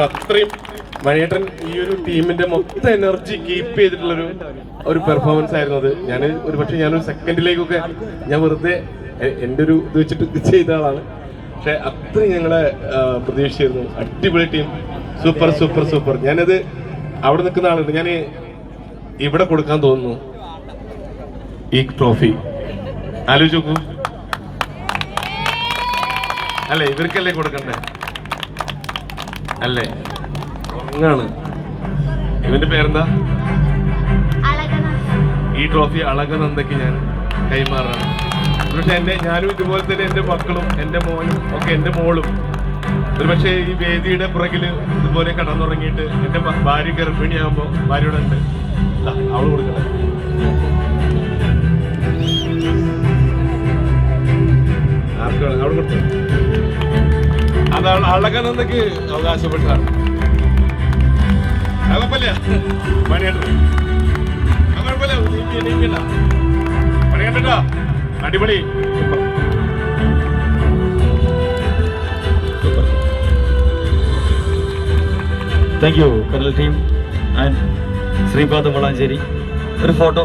അത്രയും മണിയേട്ടൻ ഈ ഒരു ടീമിന്റെ മൊത്തം എനർജി കീപ്പ് ചെയ്തിട്ടുള്ളൊരു ഒരു പെർഫോമൻസ് ആയിരുന്നു അത്. ഞാനൊരു സെക്കൻഡിലേക്കൊക്കെ ഞാൻ വെറുതെ എൻ്റെ ഒരു ഇത് വെച്ചിട്ട് ചെയ്ത ആളാണ്. പക്ഷെ അത്രയും ഞങ്ങളെ പ്രതീക്ഷിച്ചിരുന്നു. അടിപൊളി ടീം, സൂപ്പർ സൂപ്പർ സൂപ്പർ. ഞാനത് അവിടെ നിൽക്കുന്ന ആളുണ്ട്, ഞാൻ ഇവിടെ കൊടുക്കാൻ തോന്നുന്നു ഈ ട്രോഫി. ആലോചിച്ച് നോക്കൂ, അല്ലേ? ഇവർക്കല്ലേ കൊടുക്കണ്ടേ? അല്ലേ? ഉറങ്ങാണ്. ഇവന്റെ പേരെന്താ? ഈ ട്രോഫി അളകനന്ദയ്ക്ക് ഞാൻ കൈമാറാണ്. പക്ഷെ ഞാനും ഇതുപോലെ തന്നെ എൻ്റെ മക്കളും എൻ്റെ മോനും ഒക്കെ എൻ്റെ മോളും ഒരുപക്ഷെ ഈ വേദിയുടെ പുറകിൽ ഇതുപോലെ കടന്നുറങ്ങിയിട്ട് എൻ്റെ ഭാര്യ ഗർഭിണിയാകുമ്പോൾ ഭാര്യയോടെ ഉണ്ട് അവള് കൊടുക്കണേ. ആർക്കാണ് അവള് കൊടുത്തത്? അതാണ് അളകനന്ദക്ക് അവകാശപ്പെട്ടാണ്. കുഴപ്പമില്ല പണിയേട്ട, കുഴപ്പമില്ല, പണിയേട്ടാ, അടിപൊളി. താങ്ക് യു കടൽ ടീം ആൻഡ് ശ്രീപാദ് വളാഞ്ചേരി. ഒരു ഫോട്ടോ